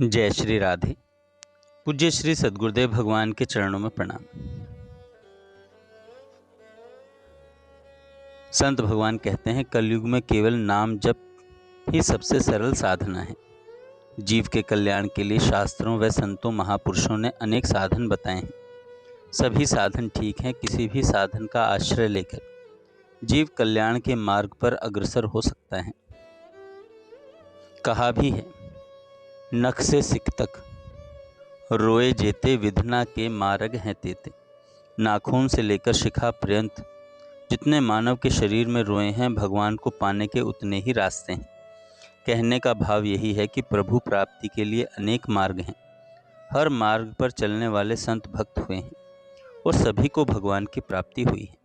जय श्री राधे। पूज्य श्री सद्गुरुदेव भगवान के चरणों में प्रणाम। संत भगवान कहते हैं, कलयुग में केवल नाम जप ही सबसे सरल साधना है। जीव के कल्याण के लिए शास्त्रों व संतों महापुरुषों ने अनेक साधन बताए हैं। सभी साधन ठीक हैं। किसी भी साधन का आश्रय लेकर जीव कल्याण के मार्ग पर अग्रसर हो सकता है। कहा भी है, नख से सिक तक रोए जेते विधना के मार्ग हैं तेते। नाखून से लेकर शिखा पर्यंत जितने मानव के शरीर में रोए हैं, भगवान को पाने के उतने ही रास्ते हैं। कहने का भाव यही है कि प्रभु प्राप्ति के लिए अनेक मार्ग हैं। हर मार्ग पर चलने वाले संत भक्त हुए हैं और सभी को भगवान की प्राप्ति हुई है।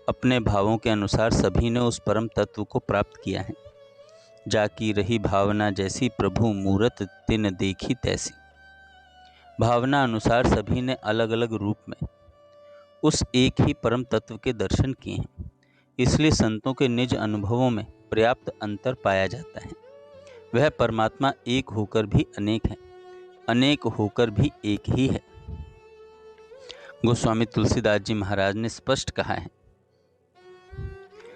अपने भावों के अनुसार सभी ने उस परम तत्व को प्राप्त किया है। जाकी रही भावना जैसी, प्रभु मूरत तिन देखी तैसी। भावना अनुसार सभी ने अलग अलग रूप में उस एक ही परम तत्व के दर्शन किए हैं। इसलिए संतों के निज अनुभवों में पर्याप्त अंतर पाया जाता है। वह परमात्मा एक होकर भी अनेक है, अनेक होकर भी एक ही है। गोस्वामी तुलसीदास जी महाराज ने स्पष्ट कहा है,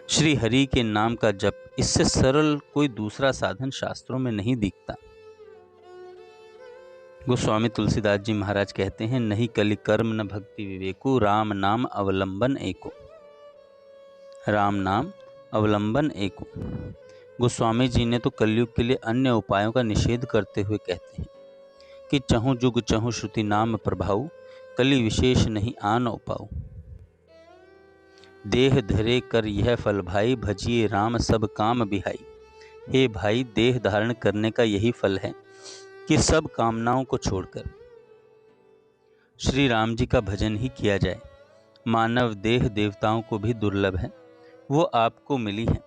श्री हरि के नाम का जप, इससे सरल कोई दूसरा साधन शास्त्रों में नहीं दिखता। गोस्वामी तुलसीदास जी महाराज कहते हैं, नहीं कलि कर्म न भक्ति विवेको, राम नाम अवलंबन एको। राम नाम अवलंबन एको। गोस्वामी जी ने तो कलयुग के लिए अन्य उपायों का निषेध करते हुए कहते हैं कि चहु जुग चहु श्रुति नाम प्रभाऊ, कलि विशेष नहीं आन उपाऊ। देह धरे कर यह फल भाई, भजिए राम सब काम बिहाई। हे भाई, देह धारण करने का यही फल है कि सब कामनाओं को छोड़कर श्री राम जी का भजन ही किया जाए। मानव देह देवताओं को भी दुर्लभ है, वो आपको मिली है।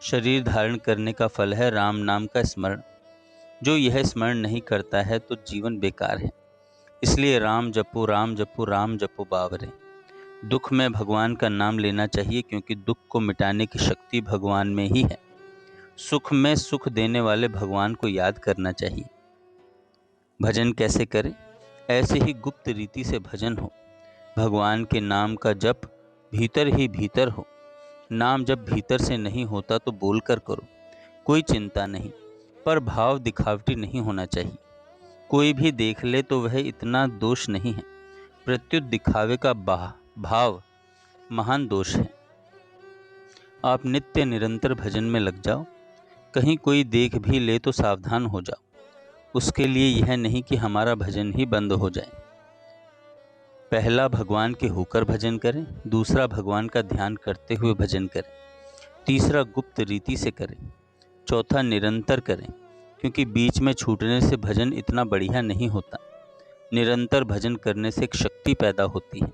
शरीर धारण करने का फल है राम नाम का स्मरण। जो यह स्मरण नहीं करता है तो जीवन बेकार है। इसलिए राम जपो राम जपो राम जपो बावरे। दुख में भगवान का नाम लेना चाहिए, क्योंकि दुख को मिटाने की शक्ति भगवान में ही है। सुख में सुख देने वाले भगवान को याद करना चाहिए। भजन कैसे करें? ऐसे ही गुप्त रीति से भजन हो। भगवान के नाम का जप भीतर ही भीतर हो। नाम जब भीतर से नहीं होता तो बोलकर करो, कोई चिंता नहीं, पर भाव दिखावटी नहीं होना चाहिए। कोई भी देख ले तो वह इतना दोष नहीं है, प्रत्युत दिखावे का भाव महान दोष है। आप नित्य निरंतर भजन में लग जाओ। कहीं कोई देख भी ले तो सावधान हो जाओ। उसके लिए यह नहीं कि हमारा भजन ही बंद हो जाए। पहला भगवान के होकर भजन करें, दूसरा भगवान का ध्यान करते हुए भजन करें, तीसरा गुप्त रीति से करें, चौथा निरंतर करें, क्योंकि बीच में छूटने से भजन इतना बढ़िया नहीं होता। निरंतर भजन करने से एक शक्ति पैदा होती है।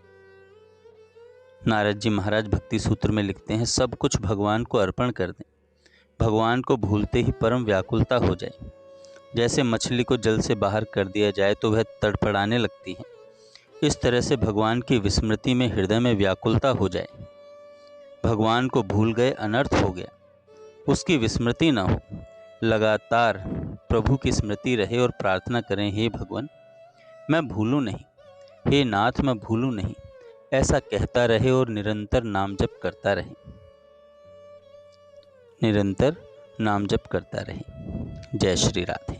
नारद जी महाराज भक्ति सूत्र में लिखते हैं, सब कुछ भगवान को अर्पण कर दें। भगवान को भूलते ही परम व्याकुलता हो जाए। जैसे मछली को जल से बाहर कर दिया जाए तो वह तड़फड़ाने लगती है, इस तरह से भगवान की विस्मृति में हृदय में व्याकुलता हो जाए। भगवान को भूल गए, अनर्थ हो गया। उसकी विस्मृति न हो। लगातार प्रभु की स्मृति रहे और प्रार्थना करें, हे भगवान मैं भूलूं नहीं, हे नाथ मैं भूलूं नहीं। ऐसा कहता रहे और निरंतर नाम जप करता रहे। निरंतर नाम जप करता रहे। जय श्री राधे।